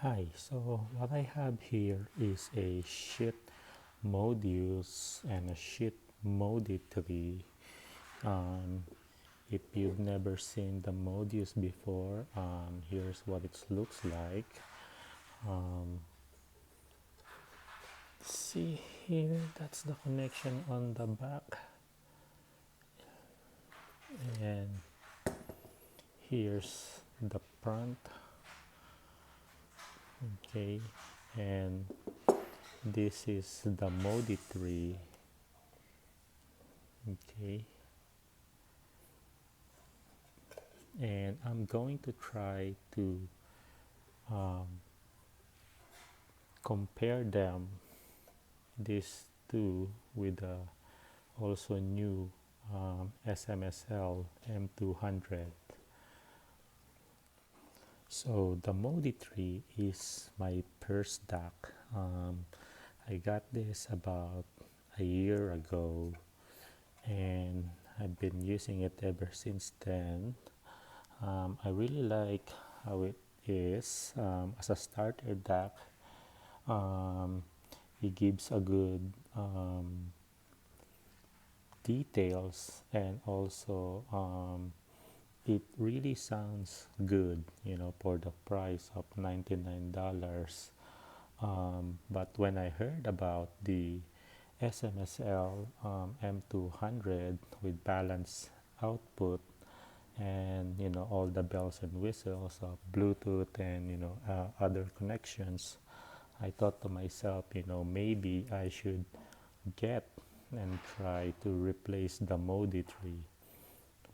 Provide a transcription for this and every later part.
Hi, so what I have here is a Schiit Modius and a Schiit Modi 3. Um, if you've never seen the Modius before, here's what it looks like. Um, See here, that's the connection on the back, and here's the front. Okay, and this is the Modi 3. Okay, and I'm going to try to um, compare them, these two, with the also new SMSL M200. So the Modi 3 is my first DAC. I got this about a year ago, and I've been using it ever since then. I really like how it is as a starter DAC. Um, it gives a good details, and also it really sounds good, for the price of $99. But when I heard about the SMSL M200 with balanced output, and all the bells and whistles of Bluetooth and other connections, I thought to myself, maybe I should get and try to replace the Modi tree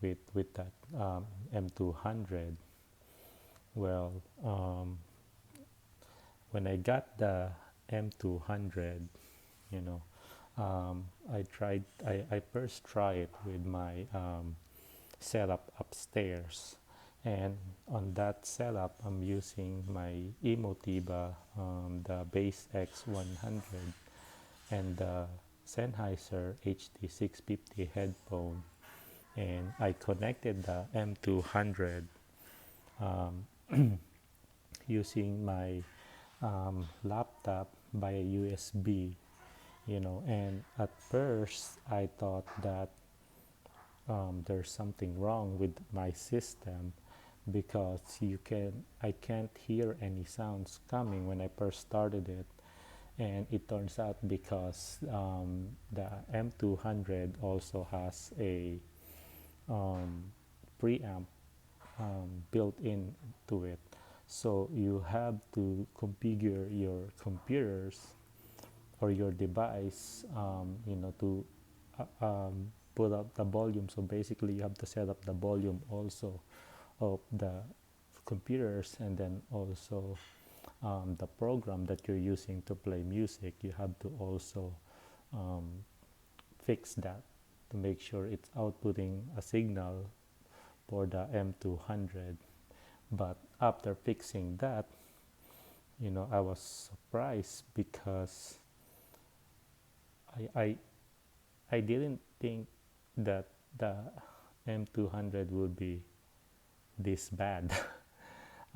with that M200. Well, when I got the M200, you know, I first tried it with my setup upstairs. And on that setup, I'm using my Emotiva, the Bass X100, and the Sennheiser HD650 headphone. And I connected the M200 using my laptop by a USB, and at first I thought that there's something wrong with my system, because I can't hear any sounds coming when I first started it. And it turns out because the M200 also has a preamp built into it, so you have to configure your computers or your device, to put up the volume. So basically you have to set up the volume also of the computers, and then also the program that you're using to play music, you have to also fix that to make sure it's outputting a signal for the M200. But after fixing that, I was surprised, because I, I, I didn't think that the M200 would be this bad.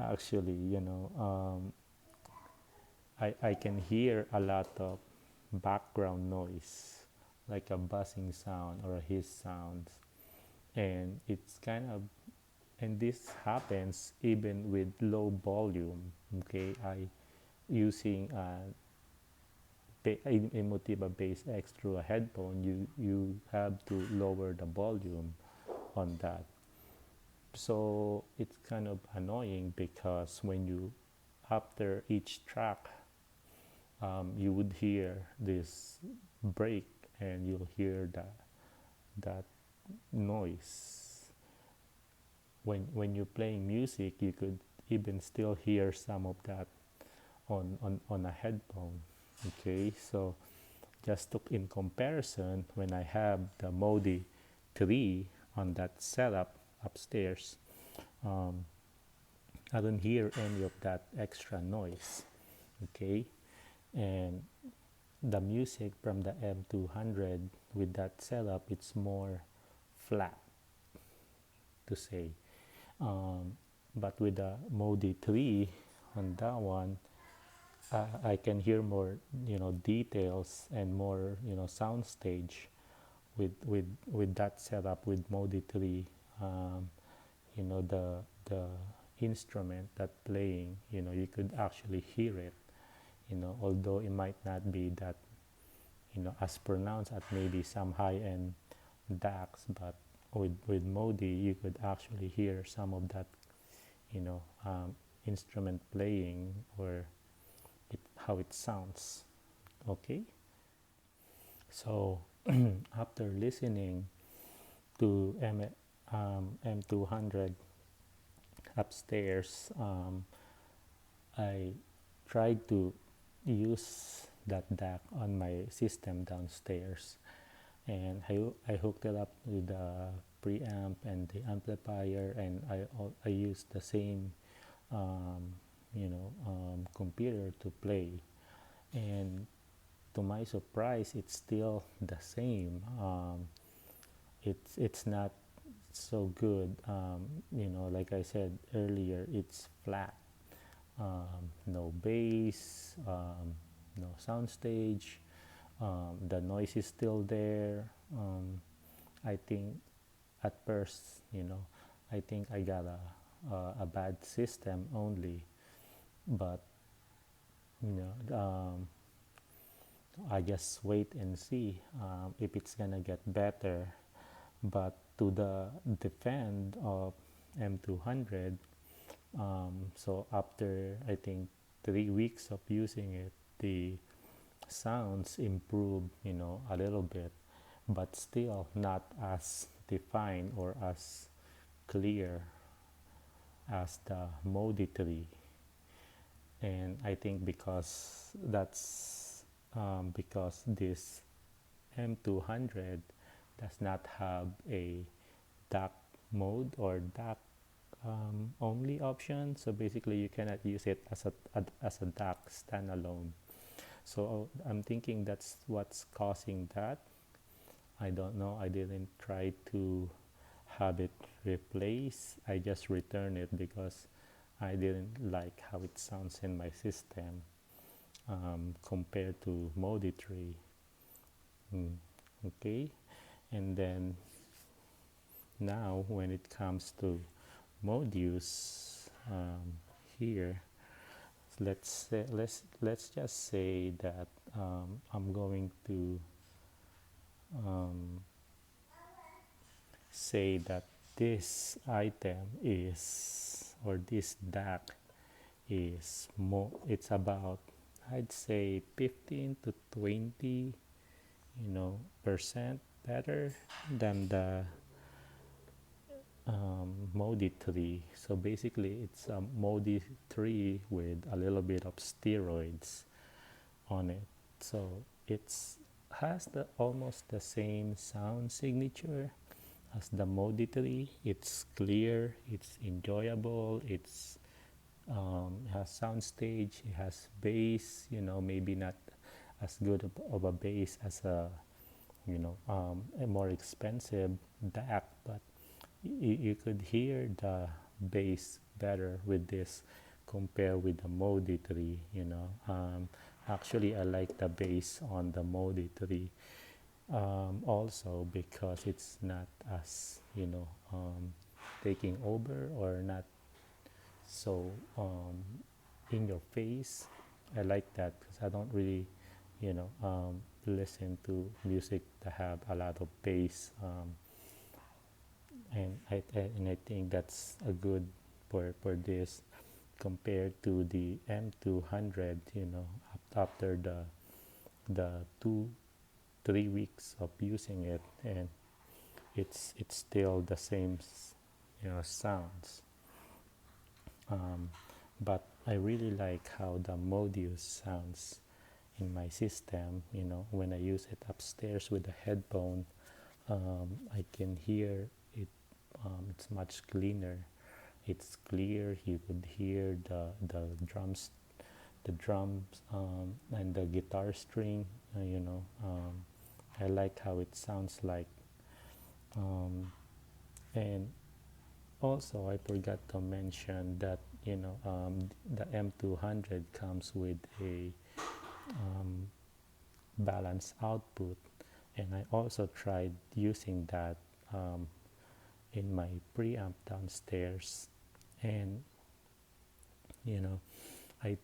Actually, I can hear a lot of background noise, like a buzzing sound or a hiss sounds. And it's kind of, and this happens even with low volume. Okay, I using Emotiva Bass X through a headphone, you have to lower the volume on that. So it's kind of annoying, because when you, after each track, you would hear this break, and you'll hear that noise. When you're playing music, you could even still hear some of that on a headphone. Okay, so just took in comparison, when I have the Modi 3 on that setup upstairs, um, I don't hear any of that extra noise. Okay, and the music from the M200 with that setup, it's more flat, to say. But with the Modi 3, on that one, I can hear more, details and more, sound stage with that setup with Modi 3. Um, the instrument that playing, you could actually hear it, although it might not be that, as pronounced as maybe some high-end DACs, but with Modi, you could actually hear some of that, you know, um, instrument playing or how it sounds. Okay, so after listening to M200 upstairs, I tried to use that DAC on my system downstairs, and I hooked it up with the preamp and the amplifier, and I used the same computer to play. And to my surprise, it's still the same. It's not so good. Like I said earlier, it's flat. No bass, no soundstage. The noise is still there. I think at first, I think I got a bad system only, but I just wait and see if it's gonna get better. But to the defend of M200, so after I think 3 weeks of using it, the sounds improve, a little bit, but still not as defined or as clear as the Modi 3. And I think because this M200 does not have a DAC mode or DAC only option, so basically you cannot use it as a DAC standalone. So I'm thinking that's what's causing that. I don't know. I didn't try to have it replaced. I just returned it because I didn't like how it sounds in my system compared to Modi 3. Okay, and then now when it comes to Modius, here, let's just say that I'm going to say that this item is, or this DAC is more, it's about, I'd say 15 to 20 percent better than the Modi 3. So basically it's a Modi 3 with a little bit of steroids on it. So it's has almost the same sound signature as the Modi 3. It's clear, it's enjoyable, it's has soundstage, it has bass, maybe not as good of a bass as a more expensive DAC, but you could hear the bass better with this compared with the Modi 3. Actually I like the bass on the Modi 3 also because it's not as taking over or not so in your face. I like that because I don't really listen to music that have a lot of bass, and I think that's a good for this compared to the M200. After the 2-3 weeks of using it, and it's still the same sounds, but I really like how the Modius sounds in my system. When I use it upstairs with the headphone, I can hear it. It's much cleaner, it's clear. You could hear the drums and the guitar string. I like how it sounds like. And also I forgot to mention that the M200 comes with a balanced output, and I also tried using that um, in my preamp downstairs, and you know I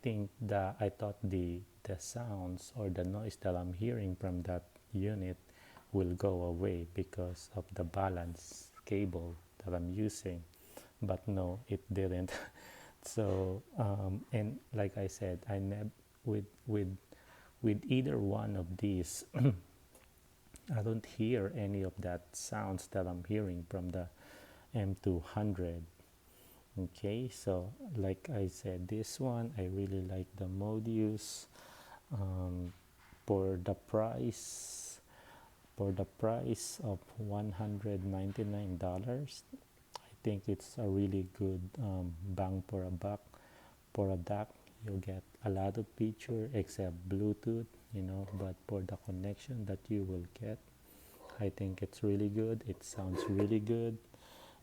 thought the sounds or the noise that I'm hearing from that unit will go away because of the balance cable that I'm using, but no, it didn't. So and like I said, I never with either one of these I don't hear any of that sounds that I'm hearing from the M200. Okay, so like I said, this one I really like the Modius. um, for the price of $199, I think it's a really good bang for a buck. For a DAC, you get a lot of feature except Bluetooth, but for the connection that you will get, I think it's really good. It sounds really good.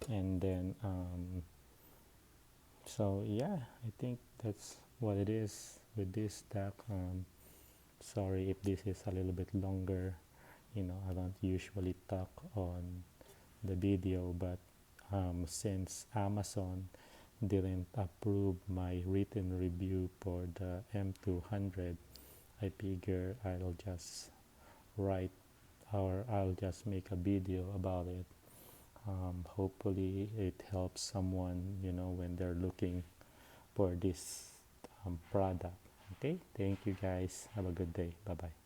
And then so yeah, I think that's what it is with this DAC. Sorry if this is a little bit longer. I don't usually talk on the video, but since Amazon didn't approve my written review for the M200, I figure I'll just write or I'll just make a video about it. Hopefully it helps someone, when they're looking for this product. Okay, thank you guys. Have a good day. Bye bye.